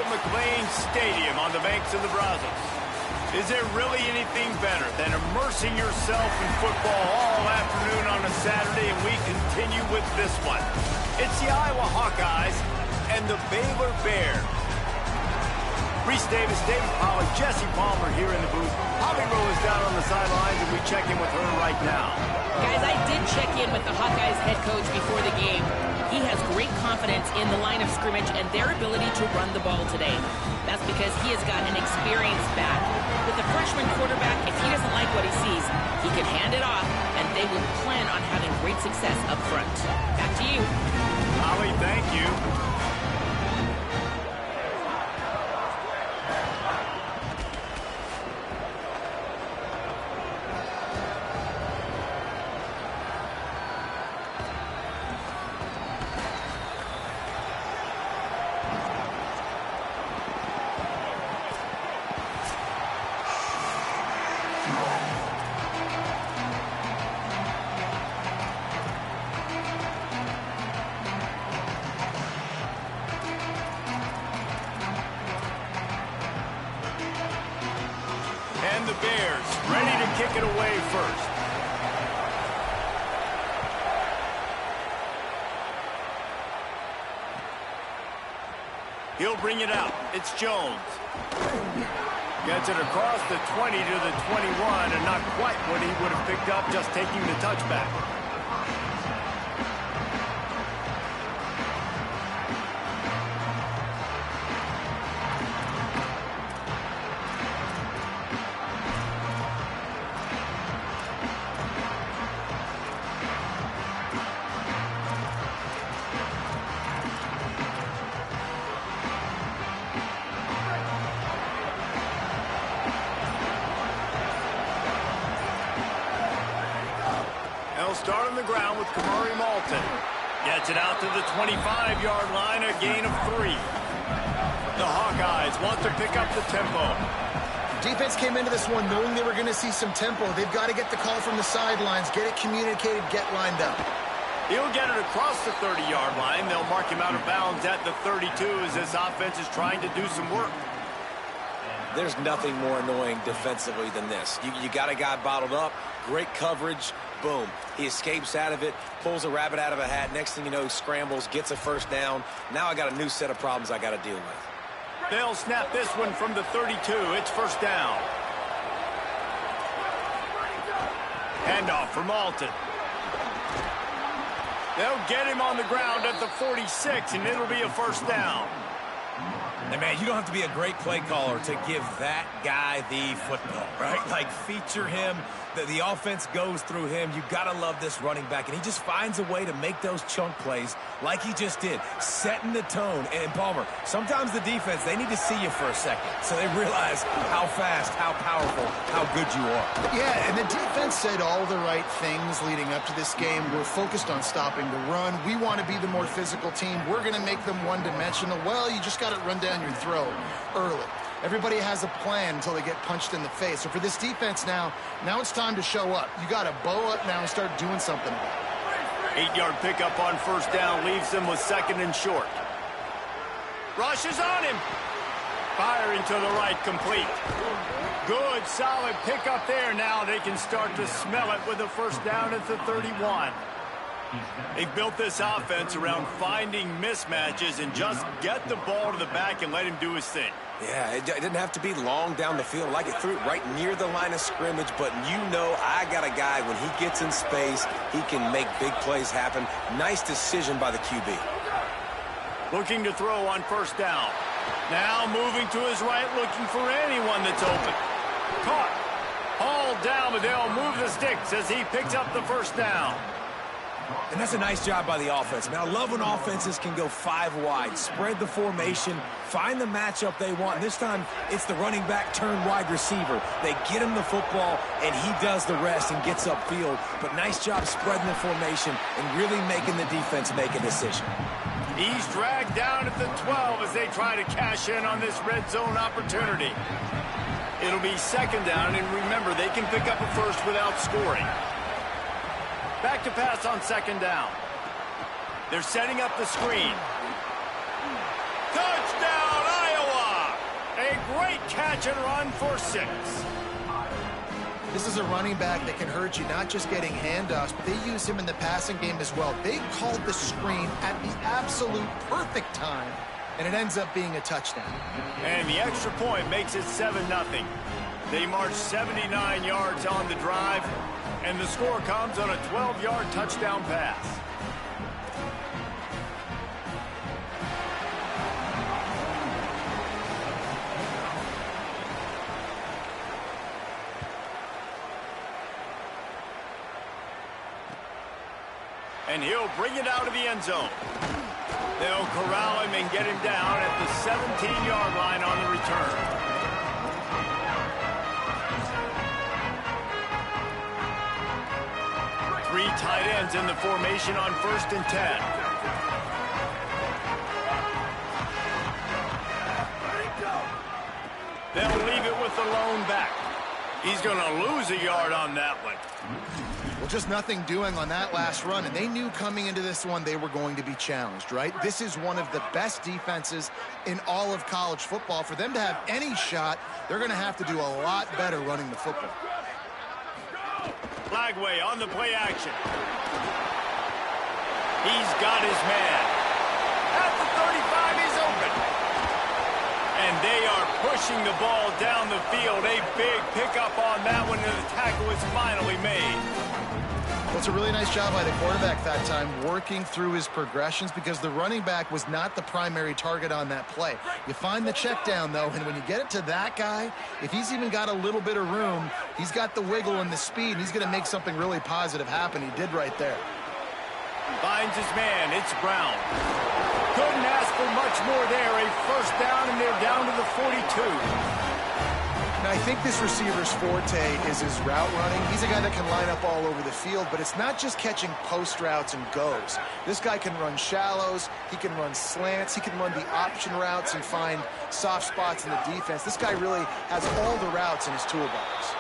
McLean Stadium on the banks of the Brazos. Is there really anything better than immersing yourself in football all afternoon on a Saturday, and we continue with this one. It's the Iowa Hawkeyes and the Baylor Bears. Reese Davis, David Pollack, Jesse Palmer here in the booth. Holly Rowe is down on the sidelines, and we check in with her right now. Guys, I did check in with the Hawkeyes head coach before the game. He has great confidence in the line of scrimmage and their ability to run the ball today. That's because he has got an experienced back. With a freshman quarterback, if he doesn't like what he sees, he can hand it off, and they will plan on having great success up front. Back to you. Holly, thank you. And the Bears ready to kick it away first. He'll bring it out. It's Jones. Gets it across the 20 to the 21, and not quite what he would have picked up just taking the touchback. Start on the ground with Kamari Malton. Gets it out to the 25-yard line, a gain of 3. The Hawkeyes want to pick up the tempo. Defense came into this one knowing they were going to see some tempo. They've got to get the call from the sidelines, get it communicated, get lined up. He'll get it across the 30-yard line. They'll mark him out of bounds at the 32 as this offense is trying to do some work. There's nothing more annoying defensively than this. You got a guy bottled up, great coverage, boom. He escapes out of it, pulls a rabbit out of a hat. Next thing you know, he scrambles, gets a first down. Now I got a new set of problems I got to deal with. They'll snap this one from the 32. It's first down. Handoff for Malton. They'll get him on the ground at the 46, and it'll be a first down. And, man, you don't have to be a great play caller to give that guy the football, right? Like, feature him. The offense goes through him. You got to love this running back. And he just finds a way to make those chunk plays like he just did, setting the tone. And, Palmer, sometimes the defense, they need to see you for a second so they realize how fast, how powerful, how good you are. Yeah, and the defense said all the right things leading up to this game. We're focused on stopping the run. We want to be the more physical team. We're going to make them one-dimensional. Well, you just got to run down your throat early. Everybody has a plan until they get punched in the face. So for this defense now it's time to show up. You got to bow up now and start doing something about it. 8-yard pickup on first down leaves them with second and short. Rush is on him. Firing to the right, complete. Good, solid pickup there. Now they can start to smell it with the first down at the 31. They've built this offense around finding mismatches and just get the ball to the back and let him do his thing. Yeah, it didn't have to be long down the field. Like it threw it right near the line of scrimmage, but you know I got a guy, when he gets in space, he can make big plays happen. Nice decision by the QB. Looking to throw on first down. Now moving to his right, looking for anyone that's open. Caught. Hauled down, but they'll move the sticks as he picks up the first down. And that's a nice job by the offense. Man, I love when offenses can go 5 wide, spread the formation, find the matchup they want. This time, it's the running back turned wide receiver. They get him the football, and he does the rest and gets upfield. But nice job spreading the formation and really making the defense make a decision. He's dragged down at the 12 as they try to cash in on this red zone opportunity. It'll be second down, and remember, they can pick up a first without scoring. Back to pass on second down. They're setting up the screen. Touchdown, Iowa! catch and run for 6. This is a running back that can hurt you, not just getting handoffs, but they use him in the passing game as well. They called the screen at the absolute perfect time, and it ends up being a touchdown. And the extra point makes it 7-0. They march 79 yards on the drive, and the score comes on a 12-yard touchdown pass. And he'll bring it out of the end zone. They'll corral him and get him down at the 17-yard line on the return. Three tight ends in the formation on 1st and 10. They'll leave it with the lone back. He's going to lose a yard on that one. Well, just nothing doing on that last run, and they knew coming into this one they were going to be challenged, right? This is one of the best defenses in all of college football. For them to have any shot, they're going to have to do a lot better running the football. Flagway on the play action. He's got his man. At the 35, he's open. And they are pushing the ball down the field. A big pickup on that one, and the tackle is finally made. Well, it's a really nice job by the quarterback that time, working through his progressions, because the running back was not the primary target on that play. You find the check down, though, and when you get it to that guy, if he's even got a little bit of room, he's got the wiggle and the speed, and he's going to make something really positive happen. He did right there. Finds his man. It's Brown. Couldn't ask for much more there. A first down, and they're down to the 42. Now, I think this receiver's forte is his route running. He's a guy that can line up all over the field, but it's not just catching post routes and goes. This guy can run shallows, he can run slants, he can run the option routes and find soft spots in the defense. This guy really has all the routes in his toolbox.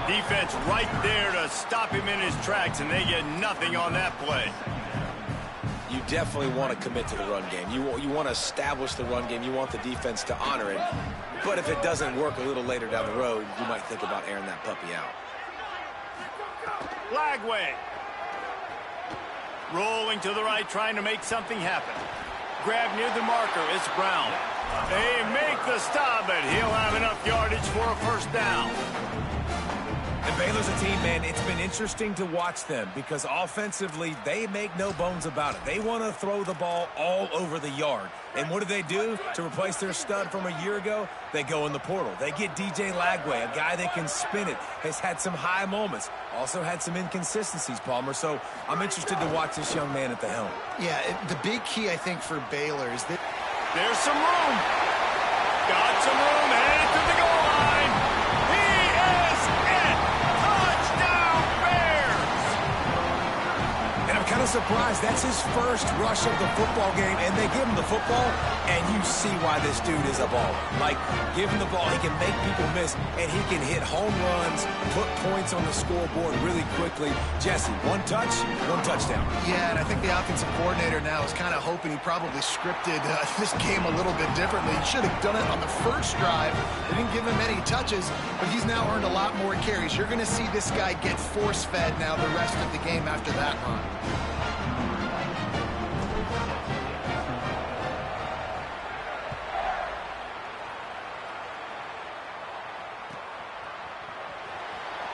Defense right there to stop him in his tracks, and they get nothing on that play. You definitely want to commit to the run game. You want to establish the run game. You want the defense to honor it. But if it doesn't work a little later down the road, you might think about airing that puppy out. Flagway. Rolling to the right, trying to make something happen. Grab near the marker. It's Brown. They make the stop, but he'll have enough yardage for a first down. And Baylor's a team, man, it's been interesting to watch them because offensively, they make no bones about it. They want to throw the ball all over the yard. And what do? To replace their stud from a year ago, they go in the portal. They get DJ Lagway, a guy that can spin it, has had some high moments, also had some inconsistencies, Palmer. So I'm interested to watch this young man at the helm. Yeah, the big key, I think, for Baylor is that there's some room. Got some room, headed to the goal line. He is it. Touchdown, Bears. And I'm kind of surprised. That's his first rush of the football game, and they give him the football, and you see why this dude is a baller. Like, give him the ball, he can make people miss, and he can hit home runs, put points on the scoreboard really quickly. Jesse, one touch, one touchdown. Yeah, and I think the offensive coordinator now is kind of hoping he probably scripted this game a little bit differently. He should have done it on the first drive. They didn't give him any touches, but he's now earned a lot more carries. You're going to see this guy get force-fed now the rest of the game after that run.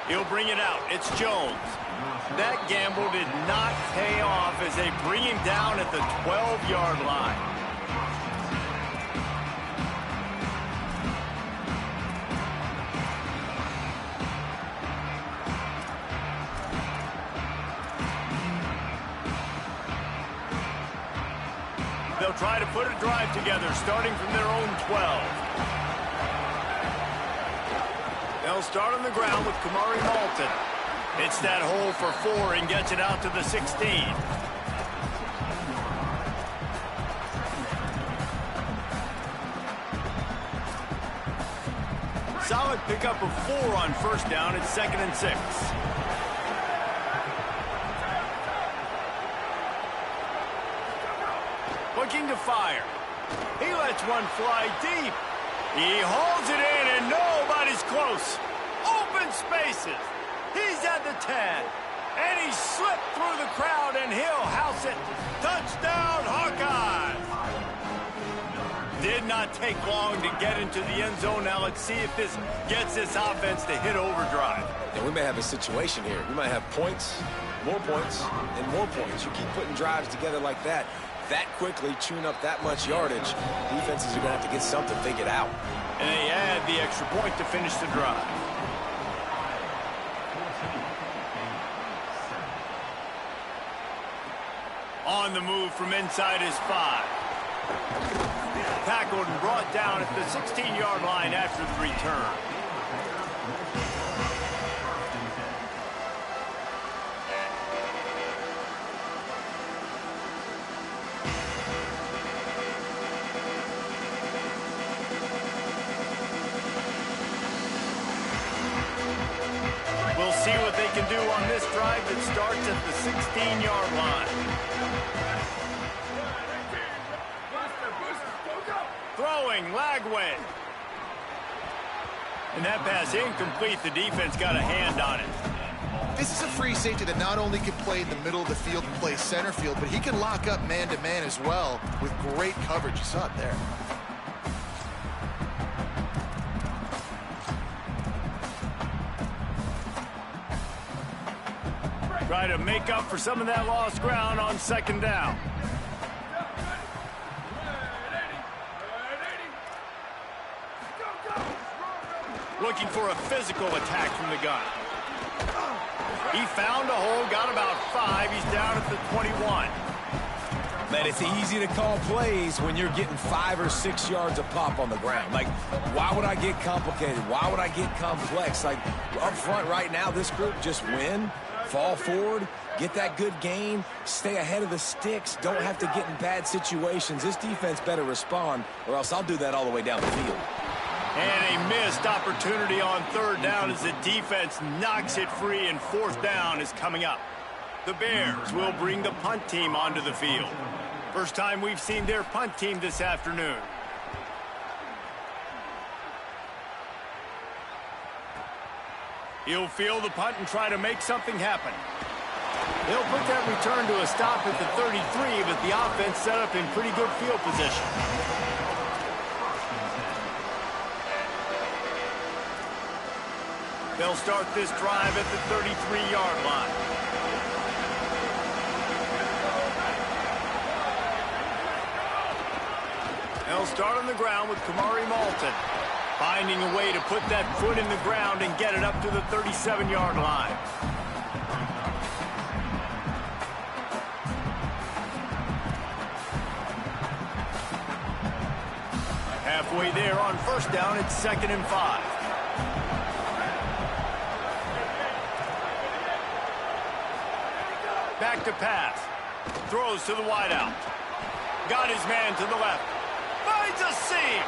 He'll bring it out. It's Jones. That gamble did not pay off as they bring him down at the 12-yard line. They'll try to put a drive together, starting from their own 12. They'll start on the ground with Kamari Malton. Hits that hole for 4 and gets it out to the 16. Solid pickup of 4 on first down. It's 2nd and 6. Looking to fire. He lets one fly deep. He holds it in, and nobody's close. Open spaces. He's at the 10. And he slipped through the crowd, and he'll house it. Touchdown, Hawkeyes. Did not take long to get into the end zone. Now let's see if this gets this offense to hit overdrive. And we may have a situation here. We might have points, and more points. You keep putting drives together like that quickly, chewing up that much yardage, defenses are going to have to get something figured out. And they add the extra point to finish the drive. On the move from inside his 5. Tackled and brought down at the 16-yard line after the return. We'll see what they can do on this drive that starts at the 16-yard line. Throwing, Lagway. And that pass incomplete. The defense got a hand on it. This is a free safety that not only can play in the middle of the field and play center field, but he can lock up man-to-man as well with great coverage. You saw it there. Try to make up for some of that lost ground on second down. Looking for a physical attack from the gun. He found a hole, got about 5. He's down at the 21. Man, it's easy to call plays when you're getting 5 or 6 yards a pop on the ground. Like, why would I get complicated? Why would I get complex? Like, up front right now, this group just win, fall forward, get that good gain, stay ahead of the sticks, don't have to get in bad situations. This defense better respond, or else I'll do that all the way down the field. And a missed opportunity on third down as the defense knocks it free, and fourth down is coming up. The Bears will bring the punt team onto the field. First time we've seen their punt team this afternoon. He'll field the punt and try to make something happen. They'll put that return to a stop at the 33, but the offense set up in pretty good field position. They'll start this drive at the 33-yard line. They'll start on the ground with Kamari Malton, finding a way to put that foot in the ground and get it up to the 37-yard line. Halfway there on first down, it's 2nd and 5. Back to pass. Throws to the wideout. Got his man to the left. Finds a seam.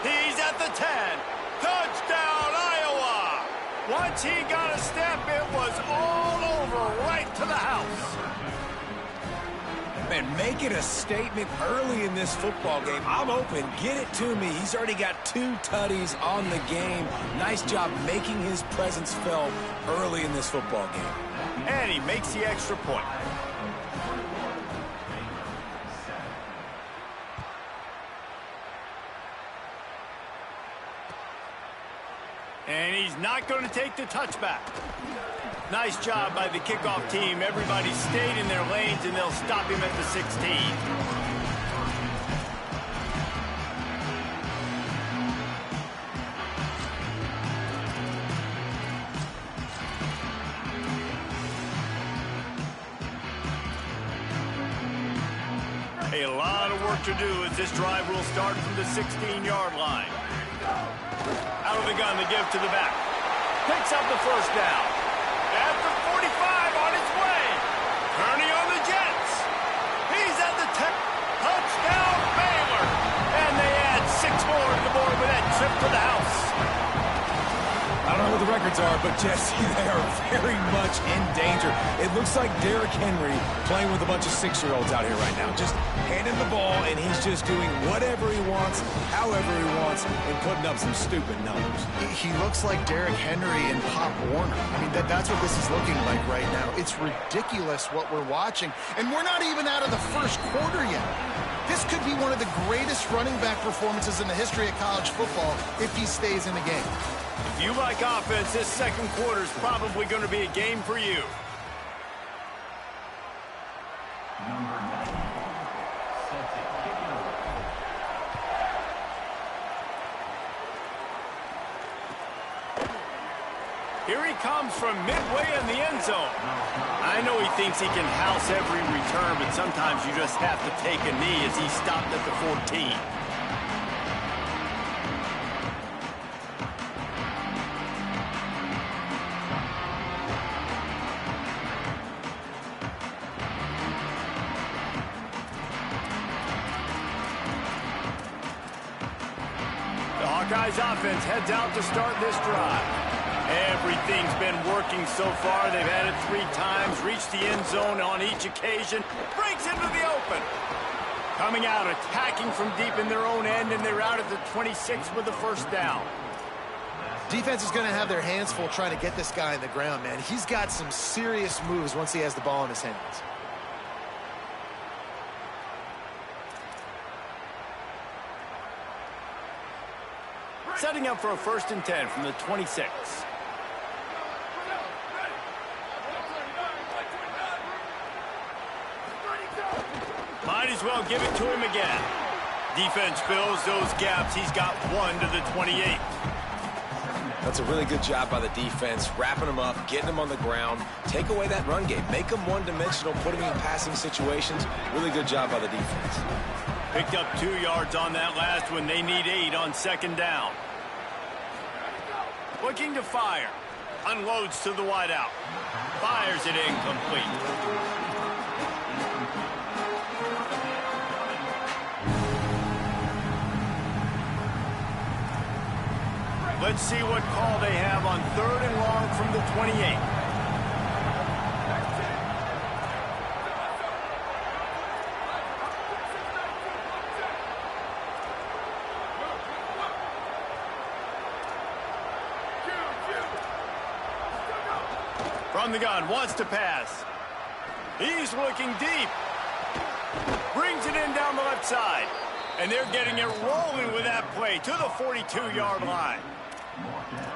He's at the 10. Touchdown, Iowa. Once he got a step, it was all over right to the house. Man, make it a statement early in this football game. I'm open. Get it to me. He's already got 2 tutties on the game. Nice job making his presence felt early in this football game. And he makes the extra point. And he's not going to take the touchback. Nice job by the kickoff team. Everybody stayed in their lanes, and they'll stop him at the 16. A lot of work to do as this drive will start from the 16-yard line. Out of the gun, they give to the back. Picks up the first down. At the 45, on his way. Turning on the Jets. He's at the 10. Touchdown, Baylor. And they add 6 more to the board with that trip to the house. I don't know what the record defense are, but Jesse, they are very much in danger. It looks like Derrick Henry playing with a bunch of 6-year-olds out here right now. Just handing the ball, and he's just doing whatever he wants, however he wants, and putting up some stupid numbers. He looks like Derrick Henry and Pop Warner. I mean, that's what this is looking like right now. It's ridiculous what we're watching, and we're not even out of the first quarter yet. This could be one of the greatest running back performances in the history of college football if he stays in the game. If you like offense, this second quarter is probably going to be a game for you. Here he comes from midway in the end zone. I know he thinks he can house every return, but sometimes you just have to take a knee as he stopped at the 14. The Hawkeyes offense heads out to start this drive. Everything's been working so far. They've had it 3 times, reached the end zone on each occasion, breaks into the open. Coming out, attacking from deep in their own end, and they're out at the 26 with the first down. Defense is going to have their hands full trying to get this guy on the ground, man. He's got some serious moves once he has the ball in his hands. Setting up for a 1st and 10 from the 26. Might as well give it to him again. Defense fills those gaps. He's got 1 to the 28. That's a really good job by the defense, wrapping them up, getting them on the ground, take away that run game, make them one-dimensional, put them in passing situations. Really good job by the defense. Picked up 2 yards on that last one. They need 8 on 2nd down. Looking to fire. Unloads to the wideout. Fires it incomplete. Let's see what call they have on 3rd and long from the 28. From the gun, wants to pass. He's looking deep. Brings it in down the left side. And they're getting it rolling with that play to the 42-yard line.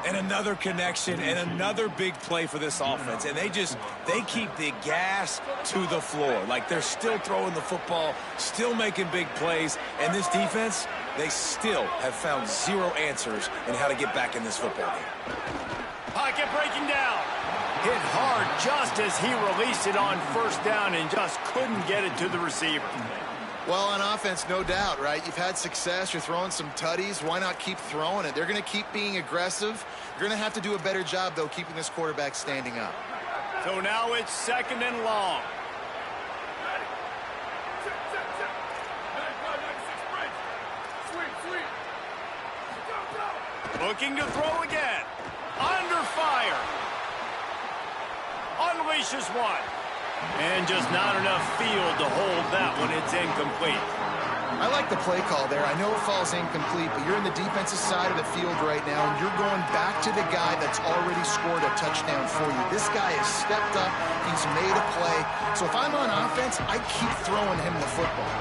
And another connection and another big play for this offense. And they keep the gas to the floor. Like they're still throwing the football, still making big plays. And this defense, they still have found 0 answers in how to get back in this football game. Pocket breaking down. Hit hard just as he released it on 1st down and just couldn't get it to the receiver. Well, on offense, no doubt, right? You've had success. You're throwing some tutties. Why not keep throwing it? They're going to keep being aggressive. You're going to have to do a better job, though, keeping this quarterback standing up. So now it's 2nd and long. Looking to throw again. Under fire. Unleashes one. And just not enough field to hold that one. It's incomplete. I like the play call there. I know it falls incomplete, but you're in the defensive side of the field right now, and you're going back to the guy that's already scored a touchdown for you. This guy has stepped up. He's made a play. So if I'm on offense, I keep throwing him the football.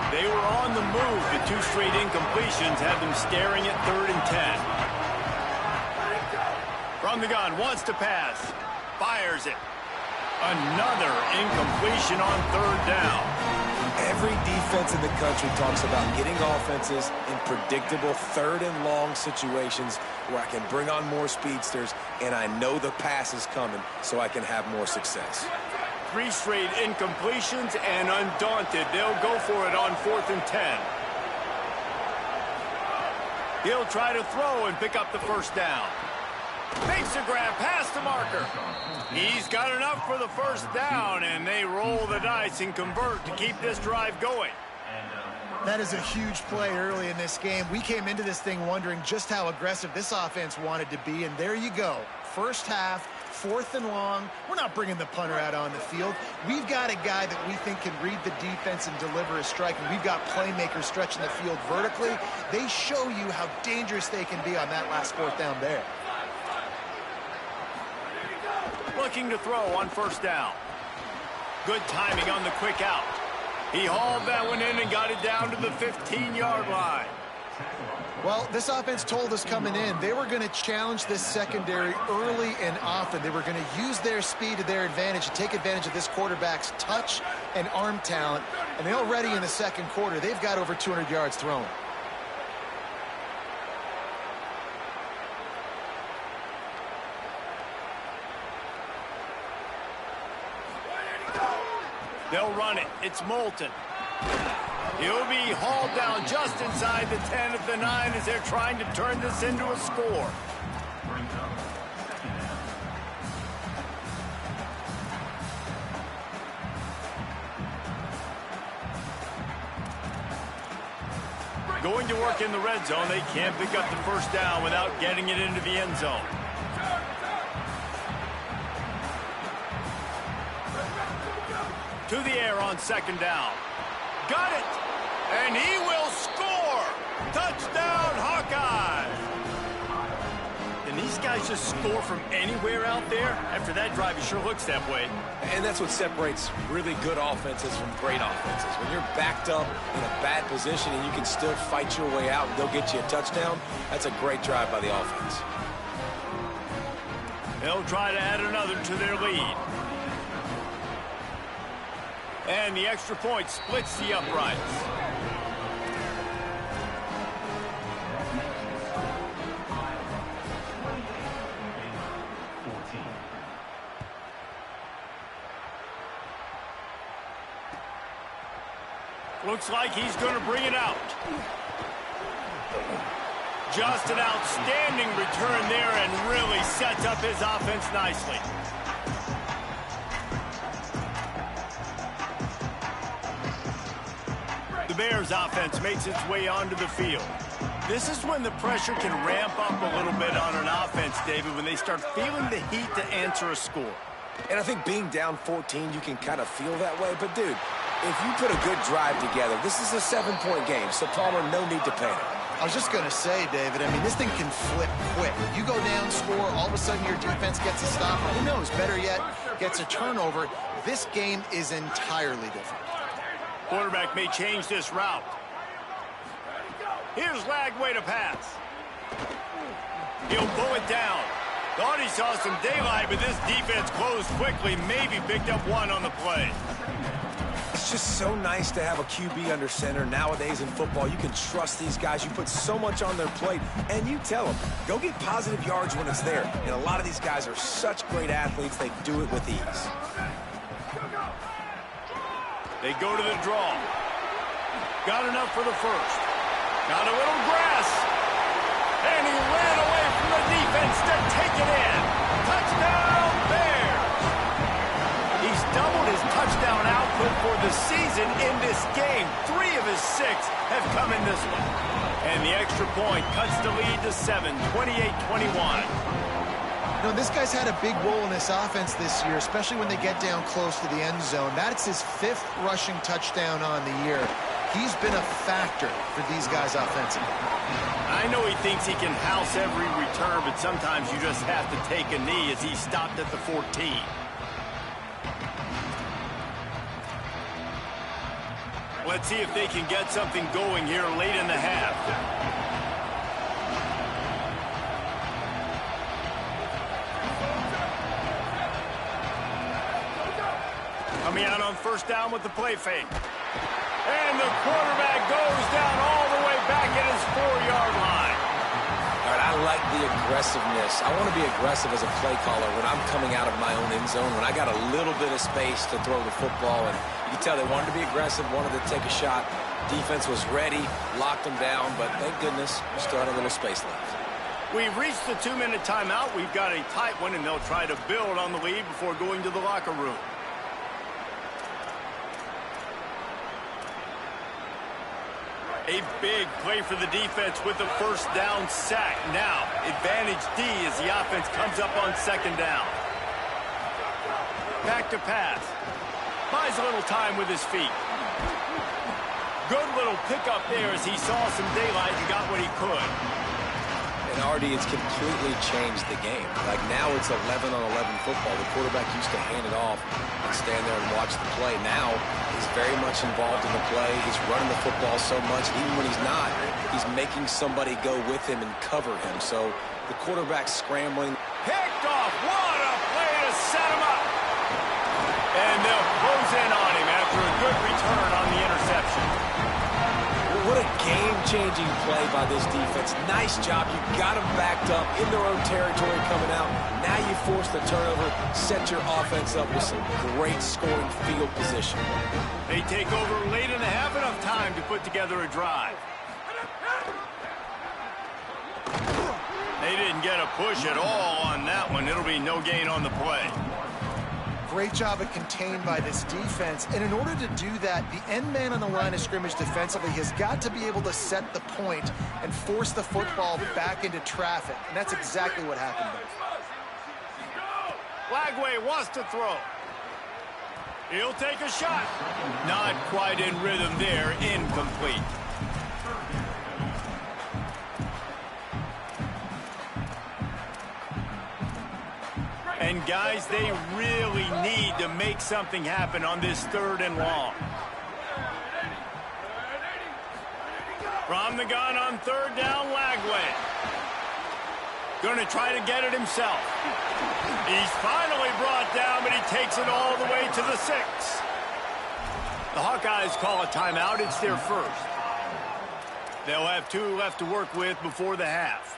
They were on the move. The 2 straight incompletions have them staring at 3rd and 10. From the gun, wants to pass. Fires it. Another incompletion on 3rd down. Every defense in the country talks about getting offenses in predictable 3rd and long situations where I can bring on more speedsters and I know the pass is coming so I can have more success. 3 straight incompletions and undaunted. They'll go for it on 4th and 10. He'll try to throw and pick up the 1st down. Makes a grab past the marker. He's got enough for the 1st down, and they roll the dice and convert to keep this drive going. That is a huge play early in this game. We came into this thing wondering just how aggressive this offense wanted to be, and there you go. first half, 4th and long. We're not bringing the punter out on the field. We've got a guy that we think can read the defense and deliver a strike, and we've got playmakers stretching the field vertically. They show you how dangerous they can be on that last 4th down there. Looking to throw on 1st down. Good timing on the quick out. He hauled that one in and got it down to the 15-yard line. Well, this offense told us coming in they were going to challenge this secondary early and often. They were going to use their speed to their advantage and take advantage of this quarterback's touch and arm talent. And they already in the 2nd quarter, they've got over 200 yards thrown. They'll run it. It's Moulton. He'll be hauled down just inside the 10 at the 9 as they're trying to turn this into a score. Going to work in the red zone. They can't pick up the 1st down without getting it into the end zone. To the air on 2nd down. Got it! And he will score! Touchdown, Hawkeyes! And these guys just score from anywhere out there? After that drive, it sure looks that way. And that's what separates really good offenses from great offenses. When you're backed up in a bad position and you can still fight your way out and they'll get you a touchdown, that's a great drive by the offense. They'll try to add another to their lead. And the extra point splits the uprights. Looks like he's going to bring it out. Just an outstanding return there and really sets up his offense nicely. The Bears offense makes its way onto the field. This is when the pressure can ramp up a little bit on an offense, David, when they start feeling the heat to answer a score. And I think being down 14, you can kind of feel that way. But, dude, if you put a good drive together, this is a 7-point game, so Palmer, no need to panic. I was just going to say, David, I mean, this thing can flip quick. You go down, score, all of a sudden your defense gets a stop. Who knows, better yet, gets a turnover. This game is entirely different. Quarterback may change this route. Here's Lagway to pass. He'll pull it down. Thought he saw some daylight, but this defense closed quickly, maybe picked up one on the play. It's just so nice to have a QB under center. Nowadays in football, you can trust these guys. You put so much on their plate, and you tell them, go get positive yards when it's there. And a lot of these guys are such great athletes, they do it with ease. They go to the draw. Got enough for the 1st. Got a little grass. And he ran away from the defense to take it in. Touchdown, Bears. He's doubled his touchdown output for the season in this game. 3 of his 6 have come in this one. And the extra point cuts the lead to 7, 28-21. You know, this guy's had a big role in this offense this year, especially when they get down close to the end zone. That's his 5th rushing touchdown on the year. He's been a factor for these guys offensively. I know he thinks he can house every return, but sometimes you just have to take a knee as he stopped at the 14. Let's see if they can get something going here late in the half. Coming out on 1st down with the play fake. And the quarterback goes down all the way back at his 4-yard line. All right, I like the aggressiveness. I want to be aggressive as a play caller when I'm coming out of my own end zone, when I got a little bit of space to throw the football. And you can tell they wanted to be aggressive, wanted to take a shot. Defense was ready, locked them down, but thank goodness we still had a little space left. We've reached the 2-minute timeout. We've got a tight one, and they'll try to build on the lead before going to the locker room. A big play for the defense with the first down sack. Now, advantage D as the offense comes up on second down. Back to pass. Buys a little time with his feet. Good little pickup there as he saw some daylight and got what he could. And Artie, it's completely changed the game. Like now it's 11-on-11 football. The quarterback used to hand it off and stand there and watch the play. Now he's very much involved in the play. He's running the football so much. Even when he's not, he's making somebody go with him and cover him. So the quarterback's scrambling. Picked off. What a play to set him up. And they'll close in on him after a good return on the interception. What a game-changing play by this defense. Nice job. You got them backed up in their own territory coming out. Now you force the turnover, set your offense up with some great scoring field position. They take over late and have enough time to put together a drive. They didn't get a push at all on that one. It'll be no gain on the play. Great job of contained by this defense. And in order to do that, the end man on the line of scrimmage defensively has got to be able to set the point and force the football back into traffic. And that's exactly what happened there. Lagway wants to throw. He'll take a shot. Not quite in rhythm there. Incomplete. And guys, they really need to make something happen on this 3rd and long. From the gun on 3rd down, Lagway. Going to try to get it himself. He's finally brought down, but he takes it all the way to the 6. The Hawkeyes call a timeout. It's their first. They'll have 2 left to work with before the half.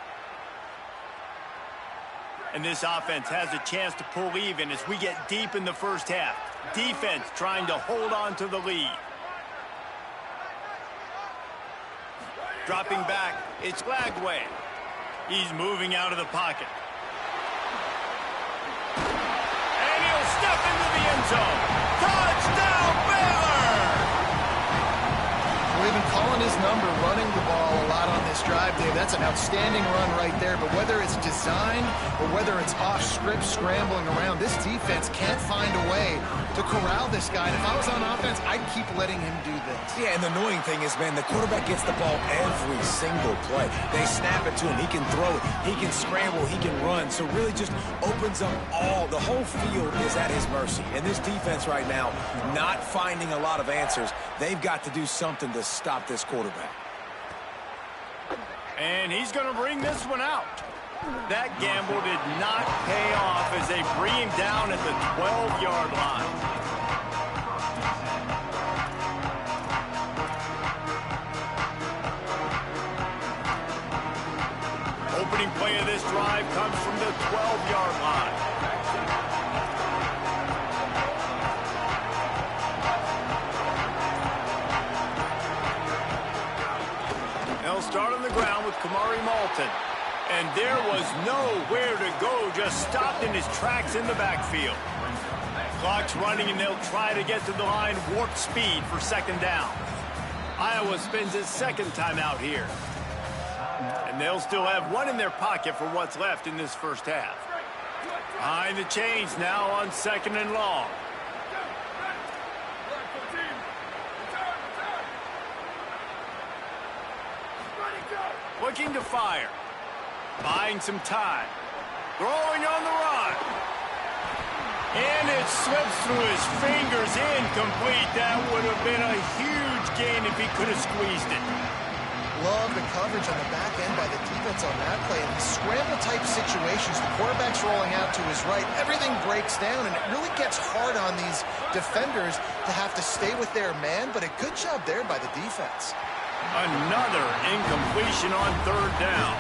And this offense has a chance to pull even as we get deep in the first half. Defense trying to hold on to the lead. Dropping back, it's Lagway. He's moving out of the pocket. And he'll step into the end zone. Touchdown, Baylor! We've been calling his number, running the ball a lot on this drive, Dave. That's an outstanding run right there. But whether it's design or whether it's off script scrambling around, this defense can't find a way to corral this guy. And if I was on offense, I'd keep letting him do this. Yeah, and the annoying thing is, man, the quarterback gets the ball every single play. They snap it to him. He can throw it. He can scramble. He can run. So really just opens up the whole field is at his mercy. And this defense right now, not finding a lot of answers. They've got to do something to stop this quarterback. And he's going to bring this one out. That gamble did not pay off as they bring him down at the 12-yard line. Opening play of this drive comes from the 12-yard line. They'll start on the ground with Kamari Malton. And there was nowhere to go, just stopped in his tracks in the backfield. Clock's running, and they'll try to get to the line warp speed for 2nd down. Iowa spends his 2nd timeout here. And they'll still have 1 in their pocket for what's left in this first half. Behind the chains now on 2nd and long. Looking to fire. Buying some time. Throwing on the run. And it slips through his fingers. Incomplete. That would have been a huge gain if he could have squeezed it. Love the coverage on the back end by the defense on that play. In the scramble-type situations, the quarterback's rolling out to his right. Everything breaks down, and it really gets hard on these defenders to have to stay with their man, but a good job there by the defense. Another incompletion on 3rd down.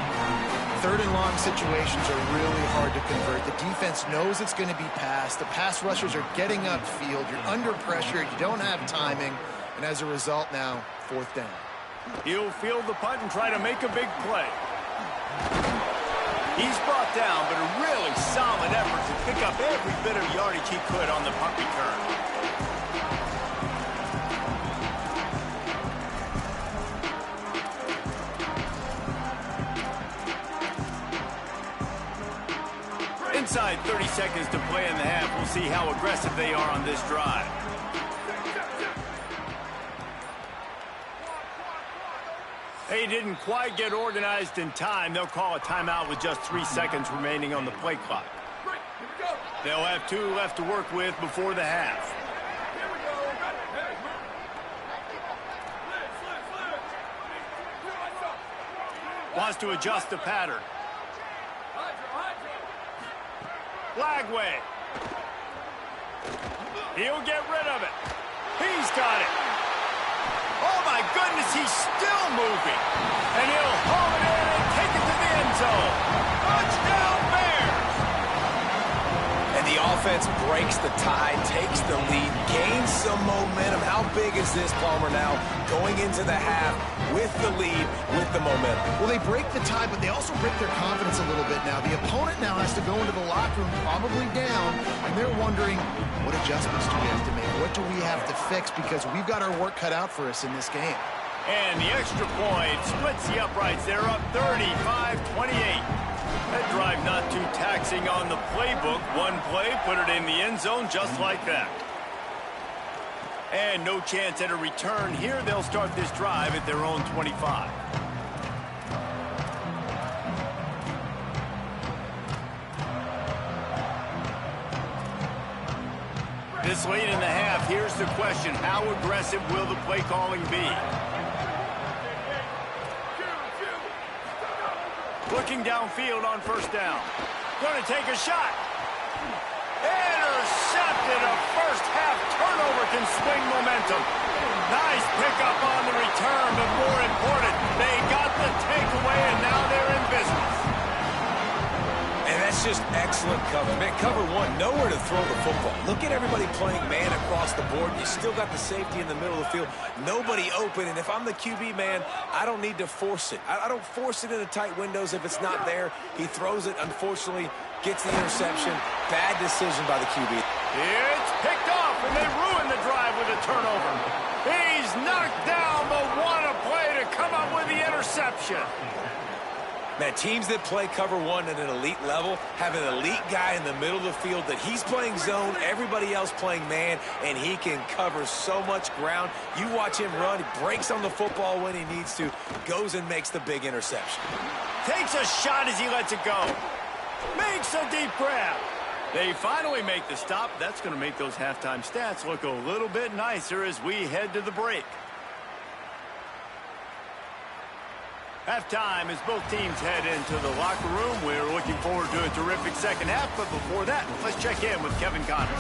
3rd and long situations are really hard to convert. The defense knows it's going to be passed. The pass rushers are getting upfield. You're under pressure. You don't have timing. And as a result now, 4th down. He'll field the punt and try to make a big play. He's brought down, but a really solid effort to pick up every bit of yardage he could on the punt return. Inside 30 seconds to play in the half. We'll see how aggressive they are on this drive. They didn't quite get organized in time. They'll call a timeout with just 3 seconds remaining on the play clock. They'll have 2 left to work with before the half. Wants to adjust the pattern. Lagway. He'll get rid of it. He's got it. Oh, my goodness, he's still moving. And he'll haul it in and take it to the end zone. Touchdown, Bears! And the offense breaks the tie, takes the lead, gains some momentum. How big is this, Palmer, now going into the half with the lead, with the momentum? Well, they break the tie, but they also break their confidence a little bit now. The opponent now has to go into the locker room probably down, and they're wondering, what adjustments do we have to make? What do we have to fix? Because we've got our work cut out for us in this game. And the extra point splits the uprights. They're up 35-28. That drive not too taxing on the playbook. One play, put it in the end zone just like that. And no chance at a return here. They'll start this drive at their own 25. This late in the half, here's the question. How aggressive will the play calling be? Looking downfield on first down. Going to take a shot. Intercepted. A first half turnover can swing momentum. Nice pickup on the return, but more important, they got the takeaway, and now they're in business. And that's just excellent cover. Man, cover one, nowhere to throw the football. Look at everybody playing man across the board. You still got the safety in the middle of the field. Nobody open, and if I'm the QB, man, I don't need to force it. I don't force it into tight windows if it's not there. He throws it, unfortunately, gets the interception. Bad decision by the QB. It's picked off, and they ruin the drive with a turnover. He's knocked down, but what a play to come up with the interception. Man, teams that play cover one at an elite level have an elite guy in the middle of the field that he's playing zone, everybody else playing man, and he can cover so much ground. You watch him run, he breaks on the football when he needs to, goes and makes the big interception. Takes a shot as he lets it go. Makes a deep grab. They finally make the stop. That's going to make those halftime stats look a little bit nicer as we head to the break. Halftime as both teams head into the locker room. We're looking forward to a terrific second half, but before that, let's check in with Kevin Connors.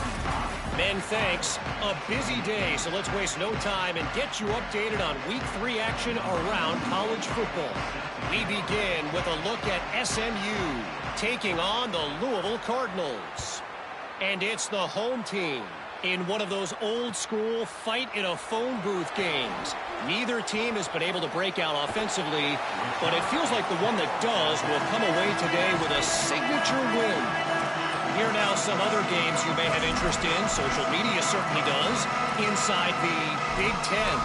Ben, thanks. A busy day, so let's waste no time and get you updated on Week 3 action around college football. We begin with a look at SMU taking on the Louisville Cardinals. And it's the home team in one of those old-school fight-in-a-phone-booth games. Neither team has been able to break out offensively, but it feels like the one that does will come away today with a signature win. Here now some other games you may have interest in. Social media certainly does. Inside the Big Ten.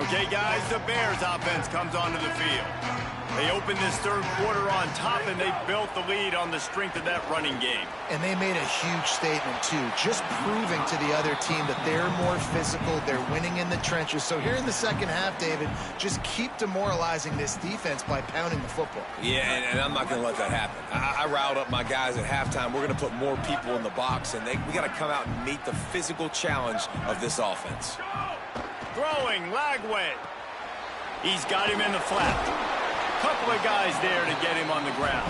Okay, guys, the Bears offense comes onto the field. They opened this third quarter on top, and they built the lead on the strength of that running game. And they made a huge statement, too, just proving to the other team that they're more physical, they're winning in the trenches. So here in the second half, David, just keep demoralizing this defense by pounding the football. Yeah, and I'm not going to let that happen. I riled up my guys at halftime. We're going to put more people in the box, and we got to come out and meet the physical challenge of this offense. Throwing, Lagway. He's got him in the flat. Couple of guys there to get him on the ground.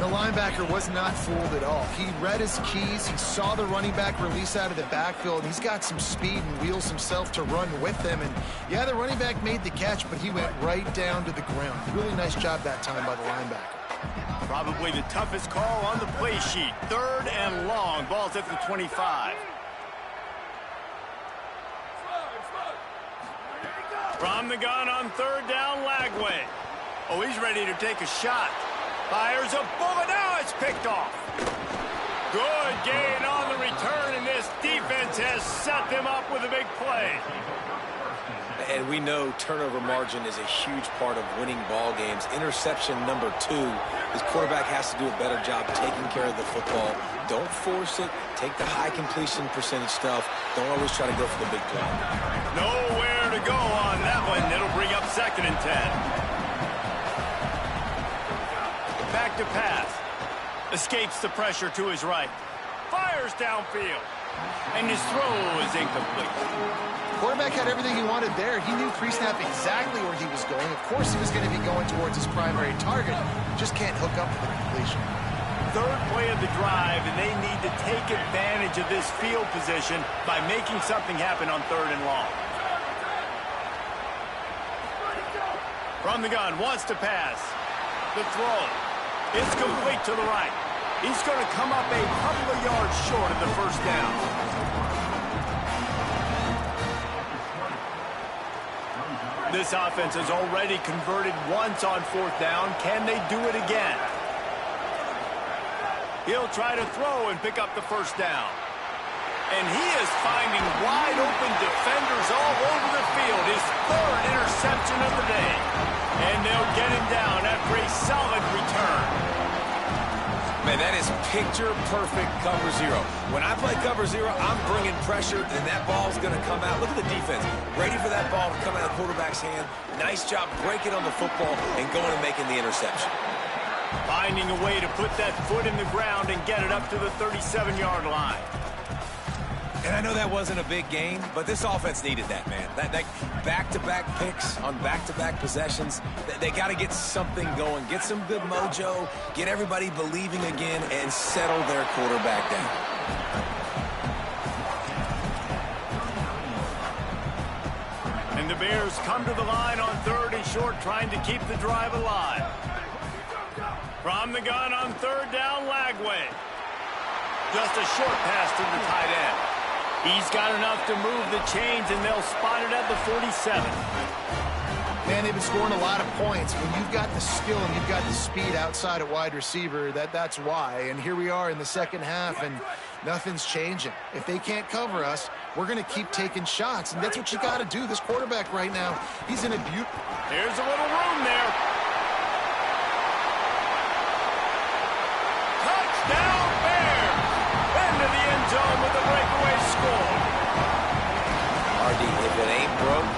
The linebacker was not fooled at all. He read his keys. He saw the running back release out of the backfield. And he's got some speed and wheels himself to run with them. And, yeah, the running back made the catch, but he went right down to the ground. Really nice job that time by the linebacker. Probably the toughest call on the play sheet. 3rd and long. Ball's at the 25. From the gun on 3rd down, Lagway. Oh, he's ready to take a shot. Fires a bullet. Now it's picked off. Good gain on the return, and this defense has set them up with a big play. And we know turnover margin is a huge part of winning ball games. Interception number 2. His quarterback has to do a better job taking care of the football. Don't force it. Take the high completion percentage stuff. Don't always try to go for the big play. Nowhere to go on that one. It'll bring up 2nd and 10. Back to pass. Escapes the pressure to his right. Fires downfield. And his throw is incomplete. Quarterback had everything he wanted there. He knew pre-snap exactly where he was going. Of course he was going to be going towards his primary target. Just can't hook up for the completion. 3rd play of the drive, and they need to take advantage of this field position by making something happen on 3rd and long. From the gun, wants to pass. The throw. It's complete to the right. He's going to come up a couple of yards short of the 1st down. This offense has already converted once on 4th down. Can they do it again? He'll try to throw and pick up the 1st down. And he is finding wide open defenders all over the field. His 3rd interception of the day. And they'll get him down after a solid return. Man, that is picture-perfect cover 0. When I play cover 0, I'm bringing pressure, and that ball's going to come out. Look at the defense. Ready for that ball to come out of the quarterback's hand. Nice job breaking on the football and going and making the interception. Finding a way to put that foot in the ground and get it up to the 37-yard line. And I know that wasn't a big gain, but this offense needed that, man. That back-to-back picks on back-to-back possessions, they got to get something going, get some good mojo, get everybody believing again, and settle their quarterback down. And the Bears come to the line on 3rd and short, trying to keep the drive alive. From the gun on 3rd down, Lagway. Just a short pass to the tight end. He's got enough to move the chains, and they'll spot it at the 47. Man, they've been scoring a lot of points. When you've got the skill and you've got the speed outside at wide receiver, that's why. And here we are in the 2nd half, and nothing's changing. If they can't cover us, we're going to keep taking shots, and that's what you got to do. This quarterback right now, he's in a beautiful... There's a little room there. Touchdown, Bears! Into the end zone with a breakaway score. RD, if it ain't broke,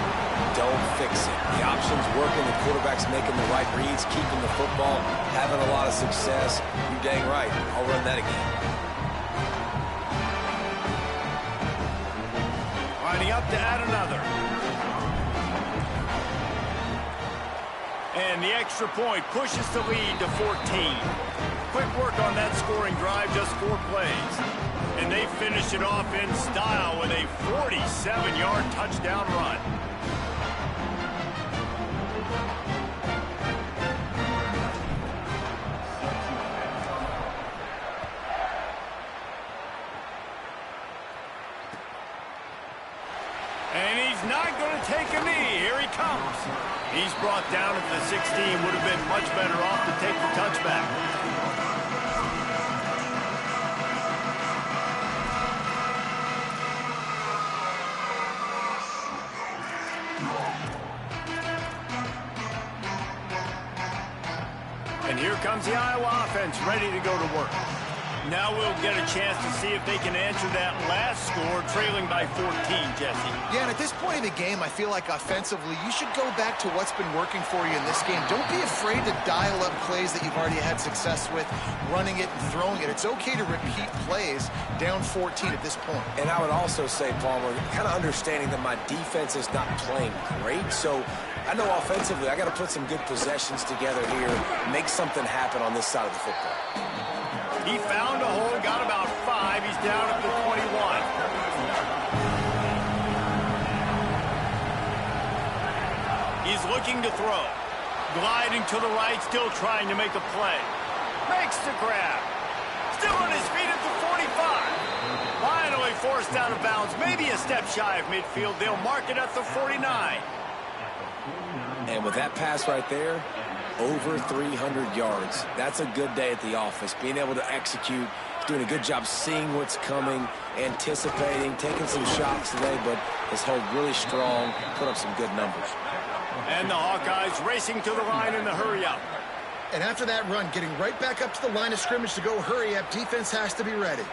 don't fix it. The option's working. The quarterback's making the right reads, keeping the football, having a lot of success. You're dang right. I'll run that again. Lining up to add another. And the extra point pushes the lead to 14. Quick work on that scoring drive, just 4 plays. And they finish it off in style with a 47-yard touchdown run. And he's not going to take a knee. Here he comes. He's brought down at the 16. Would have been much better off to take the touchback. And here comes the Iowa offense ready to go to work. Now we'll get a chance to see if they can answer that last score, trailing by 14, Jesse. Yeah, and at this point in the game, I feel like offensively, you should go back to what's been working for you in this game. Don't be afraid to dial up plays that you've already had success with, running it and throwing it. It's okay to repeat plays down 14 at this point. And I would also say, Palmer, kind of understanding that my defense is not playing great, so I know offensively I got to put some good possessions together here, make something happen on this side of the football. He found a hole, got about 5. He's down at the 21. He's looking to throw. Gliding to the right, still trying to make a play. Makes the grab. Still on his feet at the 45. Finally forced out of bounds. Maybe a step shy of midfield. They'll mark it at the 49. And with that pass right there, over 300 yards. That's a good day at the office. Being able to execute, doing a good job seeing what's coming, anticipating, taking some shots today, but has held really strong, put up some good numbers. And the Hawkeyes racing to the line in the hurry-up. And after that run, getting right back up to the line of scrimmage to go hurry-up, defense has to be ready.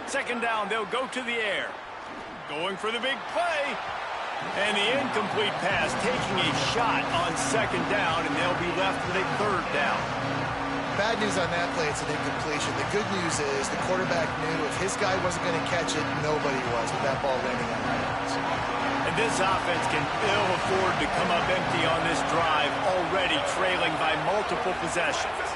Second down, they'll go to the air. Going for the big play. And the incomplete pass, taking a shot on second down, and they'll be left with a third down. Bad news on that play, it's an incompletion. The good news is the quarterback knew if his guy wasn't going to catch it, nobody was with that ball landing on his hands. And this offense can ill afford to come up empty on this drive, already trailing by multiple possessions.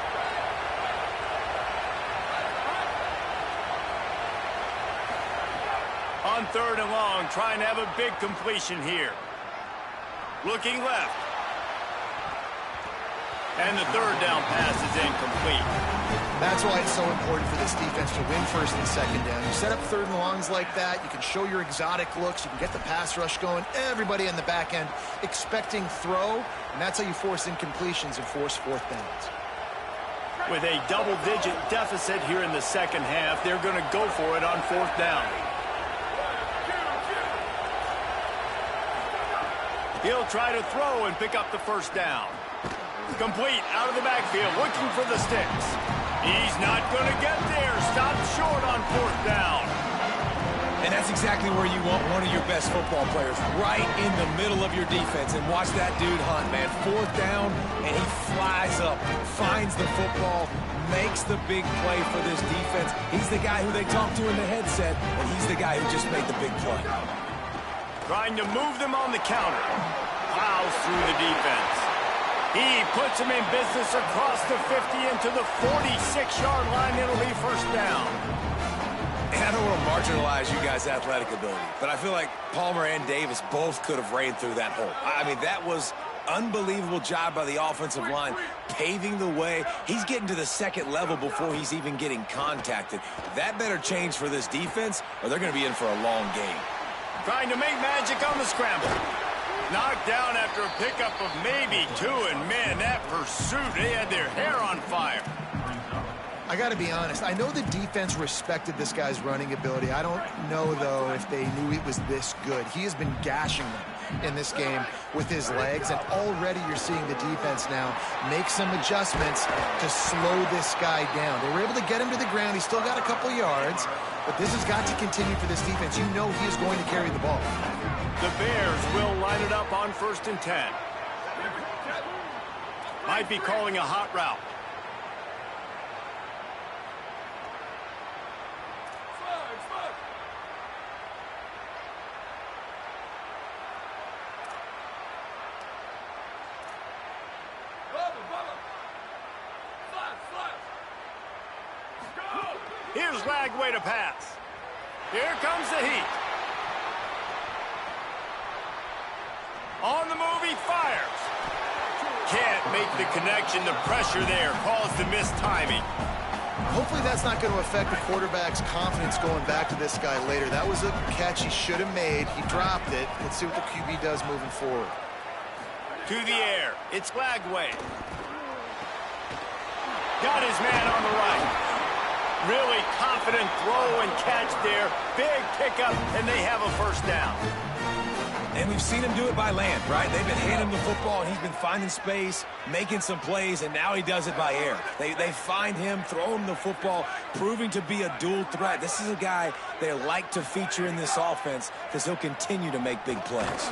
On third and long, trying to have a big completion here. Looking left. And the third down pass is incomplete. That's why it's so important for this defense to win first and second down. You set up third and longs like that, you can show your exotic looks, you can get the pass rush going, everybody on the back end expecting throw, and that's how you force incompletions and force fourth downs. With a double-digit deficit here in the second half, they're going to go for it on fourth down. He'll try to throw and pick up the first down. Complete out of the backfield, looking for the sticks. He's not going to get there. Stopped short on fourth down. And that's exactly where you want one of your best football players, right in the middle of your defense. And watch that dude hunt, man. Fourth down, and he flies up, finds the football, makes the big play for this defense. He's the guy who they talk to in the headset, and he's the guy who just made the big play. Trying to move them on the counter. Plows through the defense. He puts him in business across the 50 into the 46-yard line. It'll be first down. And I don't want to marginalize you guys' athletic ability, but I feel like Palmer and Davis both could have ran through that hole. I mean, that was unbelievable job by the offensive line, paving the way. He's getting to the second level before he's even getting contacted. That better change for this defense, or they're going to be in for a long game. Trying to make magic on the scramble. Knocked down after a pickup of maybe two, and man, that pursuit, they had their hair on fire. I got to be honest, I know the defense respected this guy's running ability. I don't know, though, if they knew it was this good. He has been gashing them in this game with his legs, and already you're seeing the defense now make some adjustments to slow this guy down. They were able to get him to the ground. He still got a couple yards, but this has got to continue for this defense. You know he is going to carry the ball. The Bears will line it up on 1st and 10. Might be calling a hot route. Here's Lagway to pass. Here comes the heat. On the move, he fires. Can't make the connection. The pressure there caused the missed timing. Hopefully that's not going to affect the quarterback's confidence going back to this guy later. That was a catch he should have made. He dropped it. Let's see what the QB does moving forward. To the air. It's Lagway. Got his man on the right. Really confident throw and catch there. Big pickup, and they have a first down. And we've seen him do it by land, right? They've been handing him the football, and he's been finding space, making some plays, and now he does it by air. They find him, throw him the football, proving to be a dual threat. This is a guy they like to feature in this offense because he'll continue to make big plays.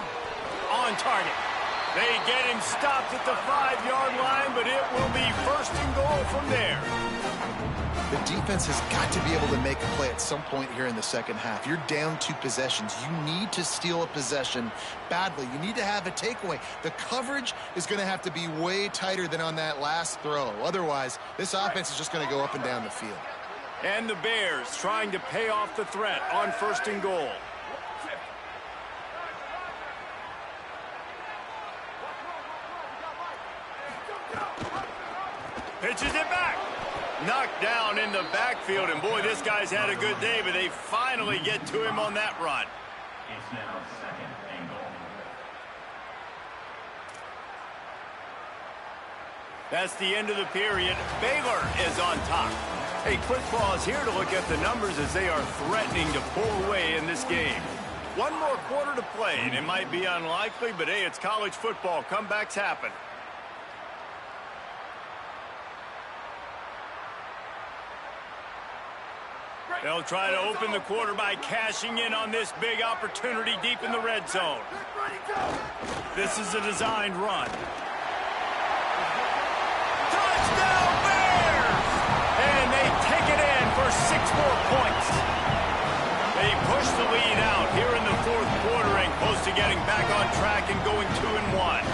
On target. They get him stopped at the 5-yard line, but it will be 1st and goal from there. The defense has got to be able to make a play at some point here in the second half. You're down 2 possessions. You need to steal a possession badly. You need to have a takeaway. The coverage is going to have to be way tighter than on that last throw. Otherwise, this offense is just going to go up and down the field. And the Bears trying to pay off the threat on 1st and goal. Pitches it back. Knocked down in the backfield, and boy, this guy's had a good day, but they finally get to him on that run. It's now 2nd and goal. That's the end of the period. Baylor is on top. Hey, quick pause here to look at the numbers as they are threatening to pull away in this game. One more quarter to play, and it might be unlikely, but hey, it's college football. Comebacks happen. They'll try to open the quarter by cashing in on this big opportunity deep in the red zone. This is a designed run. Touchdown Bears! And they take it in for 6 more points. They push the lead out here in the fourth quarter and close to getting back on track and going 2-1.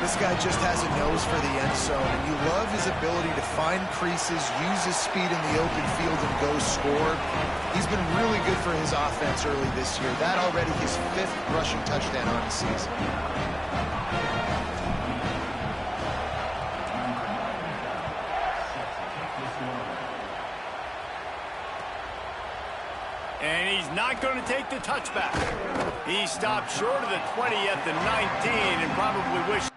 This guy just has a nose for the end zone, and you love his ability to find creases, use his speed in the open field, and go score. He's been really good for his offense early this year. That already his 5th rushing touchdown on the season. And he's not going to take the touchback. He stopped short of the 20 at the 19 and probably wished